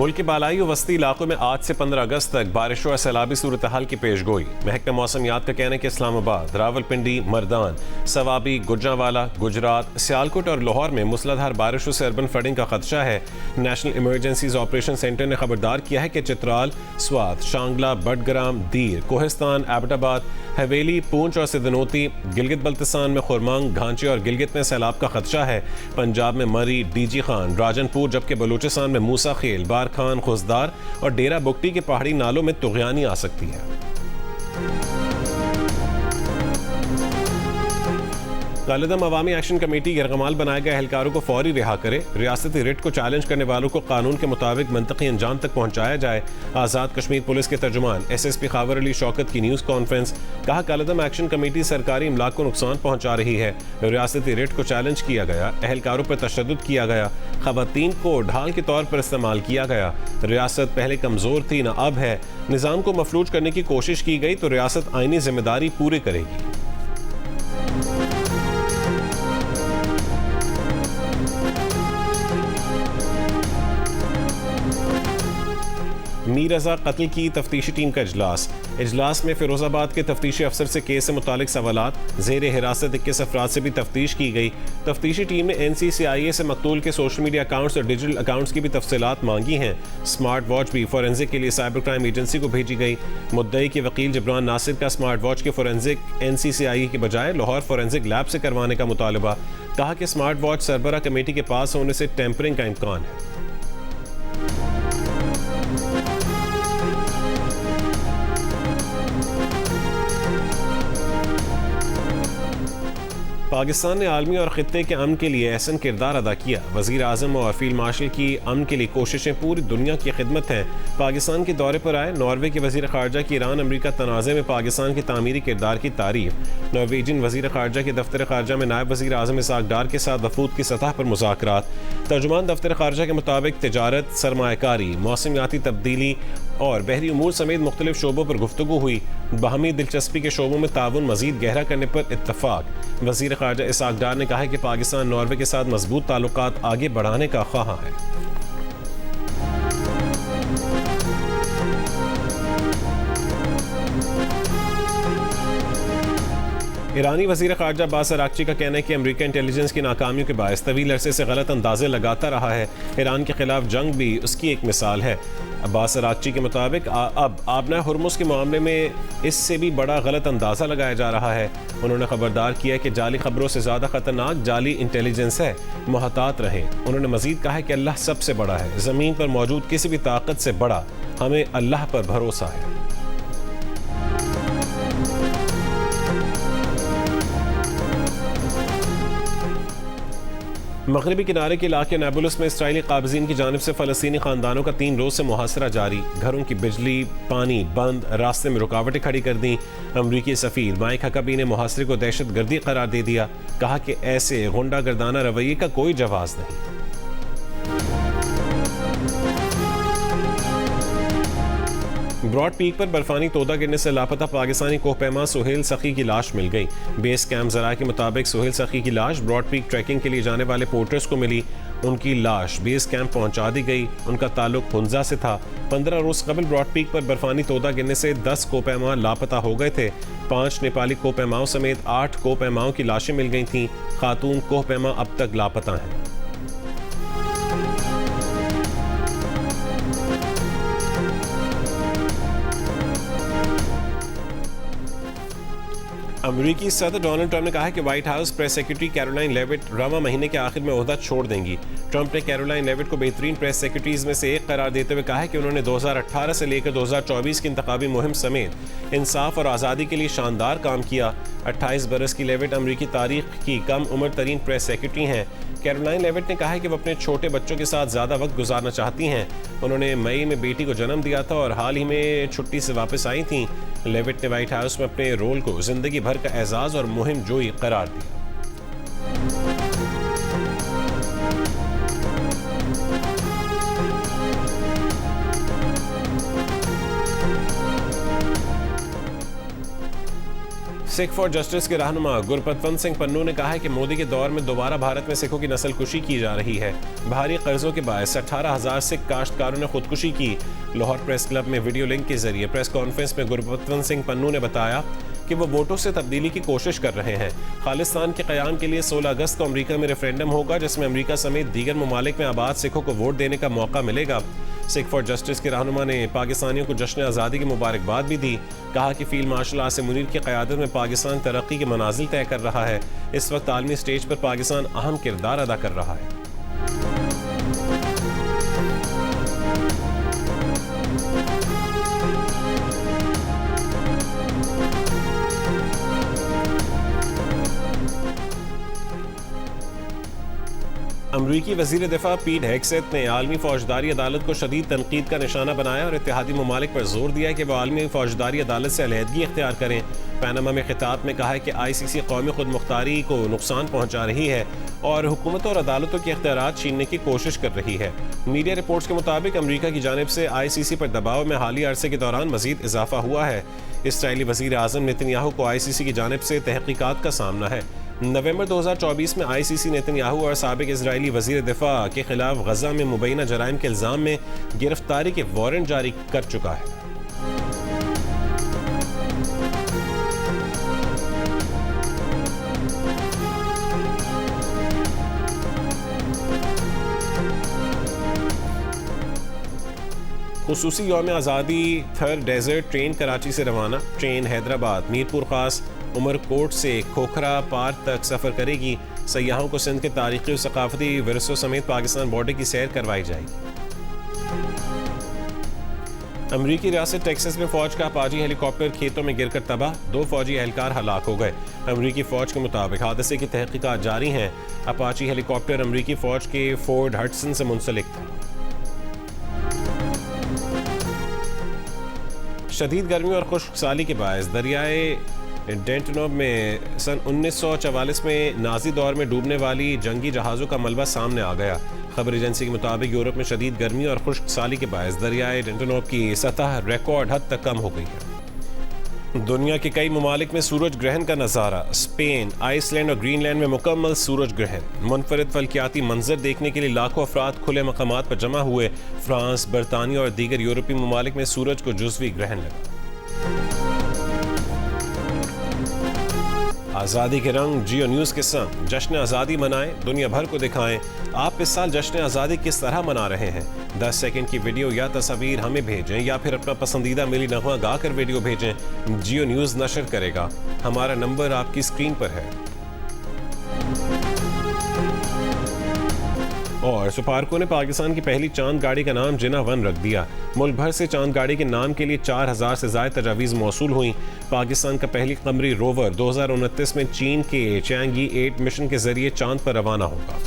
मुल्क के बालाई और वस्ती इलाकों में आज से 15 अगस्त तक बारिशों और सैलाबी सूरत हाल की पेश गोई। महकमा मौसमियात का कहना है कि इस्लामाबाद, रावलपिंडी, मर्दान, सवाबी, गुजरांवाला, गुजरात, सियालकोट और लाहौर में मूसलाधार बारिशों से अर्बन फ्लडिंग का खदशा है। नेशनल इमरजेंसीज ऑपरेशन सेंटर ने खबरदार किया है कि चित्राल, स्वात, शांगला, बडग्राम, दीर, कोहिस्तान, एबटाबाद, हवेली, पूंछ और सिद्धनोती, गिलगित बल्तिस्तान में खुरमांग, घांचे और गिलगित में सैलाब का खदशा है। पंजाब में मरी, डीजी खान, राजनपुर, जबकि बलूचिस्तान में मूसा खेल, बार खान, खुजदार और डेरा बुगटी के पहाड़ी नालों में तुगयानी आ सकती है। कालेदम अवामी एक्शन कमेटी यरगमाल बनाए गए एहलकारों को फौरी रिहा करे। रियासती रिट को चैलेंज करने वालों को कानून के मुताबिक मंतकी अंजाम तक पहुंचाया जाए। आज़ाद कश्मीर पुलिस के तर्जुमान SSP खावर अली शौकत की न्यूज़ कॉन्फ्रेंस। कहा, कालेदम एक्शन कमेटी सरकारी इमलाक को नुकसान पहुंचा रही है। रियासती रिट को चैलेंज किया गया, एहलकारों पर तशद्दुद किया गया, खवातीन को ढाल के तौर पर इस्तेमाल किया गया। रियासत पहले कमज़ोर थी, न अब है। निज़ाम को मफलूज करने की कोशिश की गई तो रियासत आईनी जिम्मेदारी पूरी करेगी। मीर रजा कत्ल की तफ्तीशी टीम का इजलास में फिरोजाबाद के तफ्तीशी अफसर से केस से मुतालिक सवालात। जेर हिरासत 21 अफराद से भी तफ्तीश की गई। तफ्तीशी टीम ने NCCIA से मकतूल के सोशल मीडिया अकाउंट्स और डिजिटल अकाउंट्स की भी तफसीलात मांगी हैं। स्मार्ट वॉच भी फोरेंसिक के लिए साइबर क्राइम एजेंसी को भेजी गई। मुद्दई के वकील जिब्रान नासिर का स्मार्ट वॉच के फोरेंसिक NCCIA के बजाय लाहौर फोरेंसिक लैब से करवाने का मुतालबा। कहा कि स्मार्ट वॉच सरबरा कमेटी के पास होने से टेम्परिंग का इम्कान है। पाकिस्तान ने आलमी और खित्ते के अमन के लिए अहसन किरदार अदा किया। वज़ीर आज़म और फील्ड मार्शल की अमन के लिए कोशिशें पूरी दुनिया की खिदमत हैं। पाकिस्तान के दौरे पर आए नॉर्वे के वज़ीर ख़ारजा की ईरान अमरीका तनाज़े में पाकिस्तान के तामीरी किरदार की तारीफ। नॉर्वेजियन वज़ीर ख़ारजा के दफ्तर ख़ारजा में नायब वज़ीर आज़म इसाक डार के साथ वफूद की सतह पर मुज़ाकरात। तर्जुमान दफ्तर ख़ारजा के मुताबिक तिजारत, सरमायाकारी, मौसमियाती तब्दीली और बहरी उमूर समेत मुख्तलिफ शोबों पर गुफ्तगू हुई। बाहमी दिलचस्पी के शोबों में ताउन मज़ीद गहरा करने पर इत्तफ़ाक़। वज़ीर ख़ारजा इसाक डार ने कहा है कि पाकिस्तान नॉर्वे के साथ मजबूत ताल्लुकात आगे बढ़ाने का ख्वाह है। ईरानी वज़ीर ख़ारजा अब्बास अराग़ची का कहना है कि अमरीका इंटेलिजेंस की नाकामियों के बायस तवील अरसे से गलत अंदाजे लगाता रहा है। ईरान के खिलाफ जंग भी उसकी एक मिसाल है। अब्बास अराग़ची के मुताबिक अब आबना हुर्मुज़ के मामले में इससे भी बड़ा गलत अंदाज़ा लगाया जा रहा है। उन्होंने खबरदार किया कि जाली खबरों से ज़्यादा ख़तरनाक जाली इंटेलिजेंस है, मुहतात रहें। उन्होंने मज़ीद कहा कि अल्लाह सबसे बड़ा है, ज़मीन पर मौजूद किसी भी ताकत से बड़ा, हमें अल्लाह पर भरोसा है। मगरबी किनारे के इलाके नाबुलस में इसराइली काबिज़ीन की जानिब से फ़लस्तीनी ख़ानदानों का 3 रोज़ से मुहासरा जारी। घरों की बिजली पानी बंद, रास्ते में रुकावटें खड़ी कर दी। अमरीकी सफ़ीर माइक हकबी ने मुहासरे को दहशत गर्दी करार दे दिया। कहा कि ऐसे गुंडागर्दाना रवैये का कोई जवाज़ नहीं। ब्रॉड पीक पर बर्फानी तोदा गिरने से लापता पाकिस्तानी कोहपैमा सुहेल सखी की लाश मिल गई। बेस कैंप ज़रा के मुताबिक सुहेल सखी की लाश ब्रॉड पीक ट्रैकिंग के लिए जाने वाले पोर्टर्स को मिली। उनकी लाश बेस कैंप पहुंचा दी गई। उनका ताल्लुक हुंजा से था। 15 रोज़ कबल ब्रॉड पीक पर बर्फानी तोदा गिरने से 10 कोहपैमा लापता हो गए थे। 5 नेपाली कोहपैमाओं समेत 8 कोहपैमाओं की लाशें मिल गई थीं। खातून कोहपैमा अब तक लापता हैं। अमेरिकी सदर डोनाल्ड ट्रंप ने कहा है कि White House press secretary Karoline Leavitt रवां महीने के आखिर में ओहदा छोड़ देंगी। ट्रंप ने कैरोलाइन लेविट को बेहतरीन प्रेस सेक्रेटरीज में से एक करार देते हुए कहा है कि उन्होंने 2018 से लेकर 2024 की इंतखाबी मुहिम समेत इंसाफ और आज़ादी के लिए शानदार काम किया। 28 बरस की लेविट अमरीकी तारीख की कम उम्र तरीन प्रेस सेक्रेटरी हैं। कैरोलाइन लेविट ने कहा है कि वो अपने छोटे बच्चों के साथ ज़्यादा वक्त गुजारना चाहती हैं। उन्होंने मई में बेटी को जन्म दिया था और हाल ही में छुट्टी से वापस आई थीं। लेविट ने व्हाइट हाउस में अपने रोल को जिंदगी भर का एजाज़ और मुहिम जोई करार दिया। सिख फॉर जस्टिस के रहनुमा गुरपतवंत सिंह पन्नू ने कहा है कि मोदी के दौर में दोबारा भारत में सिखों की नस्लकुशी की जा रही है। भारी कर्जों के बायस 18,000 सिख काश्तकारों ने खुदकुशी की। लाहौर प्रेस क्लब में वीडियो लिंक के जरिए प्रेस कॉन्फ्रेंस में गुरपतवंत सिंह पन्नू ने बताया कि वो वोटों से तब्दीली की कोशिश कर रहे हैं। खालिस्तान के क़याम के लिए 16 अगस्त को अमेरिका में रेफरेंडम होगा, जिसमें अमेरिका समेत दीगर ममालिक में आबाद सिखों को वोट देने का मौका मिलेगा। सिख फॉर जस्टिस के रहनुमा ने पाकिस्तानियों को जश्न आज़ादी की मुबारकबाद भी दी। कहा कि फील्ड मार्शल आसिम मुनीर की क़यादत में पाकिस्तान तरक्की के मनाजिल तय कर रहा है। इस वक्त आलमी स्टेज पर पाकिस्तान अहम किरदार अदा कर रहा है। अमरीकी वज़ीर दिफा पीट हेग्सेथ ने आलमी फौजदारी अदालत को शदीद तनकीद का निशाना बनाया और इत्तेहादी ममालिक पर जोर दिया कि वह आलमी फौजदारी अदालत से अलहदगी इख्तियार करें। पैनामा में खिताब में कहा है कि ICC कौमी खुद मुख्तारी को नुकसान पहुँचा रही है और हुकूमतों और अदालतों के इख्तियारात छीनने की कोशिश कर रही है। मीडिया रिपोर्ट्स के मुताबिक अमरीका की जानिब से ICC पर दबाव में हालिया अरसे के दौरान मजीद इजाफा हुआ है। इसराइली वज़ीर आज़म नेतन्याहू को ICC की जानिब से तहकीकात का सामना है। नवंबर 2024 में ICC नेतन्याहू और साबिक इजरायली वज़ीर दिफा के खिलाफ गजा में मुबैना जराइम के इल्ज़ाम में गिरफ्तारी के वारंट जारी कर चुका है। खुसूसी यौम आज़ादी थर डेजर्ट ट्रेन कराची से रवाना। ट्रेन हैदराबाद, मीरपुर खास, उमरकोट से खोखरा पार तक सफ़र करेगी। सयाहों को सिंध के तारीखी और सकाफती विरसों समेत पाकिस्तान बॉर्डर की सैर करवाई जाएगी। अमरीकी रियासत टेक्सास में फौज का अपाची हेलीकॉप्टर खेतों में गिरकर तबाह, 2 फौजी एहलकार हलाक हो गए। अमरीकी फौज के मुताबिक हादसे की तहकीकात जारी हैं। अपाची हेलीकॉप्टर अमरीकी फौज के फोर्ट हडसन से मुंसलिक था। शदीद गर्मी और खुश्क साली के बायस दरियाए डेंटनोब में सन 1944 में नाजी दौर में डूबने वाली जंगी जहाज़ों का मलबा सामने आ गया। खबर एजेंसी के मुताबिक यूरोप में शदीद गर्मी और खुश्क साली के बायस दरियाए डेंटनोब की सतह रिकॉर्ड हद तक कम हो गई है। दुनिया के कई ममालिक में सूरज ग्रहण का नज़ारा। स्पेन, आइसलैंड और ग्रीनलैंड में मुकम्मल सूरज ग्रहण। मुनफरिद फल्कियाती मंजर देखने के लिए लाखों अफराद खुले मकामात पर जमा हुए। फ्रांस, बरतानिया और दीगर यूरोपीय ममालिक में सूरज को जुज़वी ग्रहण लगा। आज़ादी के रंग जियो न्यूज़ के संग जश्न आज़ादी मनाएं, दुनिया भर को दिखाएं आप इस साल जश्न आज़ादी किस तरह मना रहे हैं। 10 सेकंड की वीडियो या तस्वीर हमें भेजें या फिर अपना पसंदीदा मिली नगमा गाकर वीडियो भेजें। जियो न्यूज़ नशर करेगा। हमारा नंबर आपकी स्क्रीन पर है। और सुपारको ने पाकिस्तान की पहली चांद गाड़ी का नाम जिना 1 रख दिया। मुल्क भर से चांद गाड़ी के नाम के लिए 4000 से ज़्यादा तजावीज़ मौसूल हुई। पाकिस्तान का पहली कमरी रोवर 2029 में चीन के चैंगी 8 मिशन के जरिए चांद पर रवाना होगा।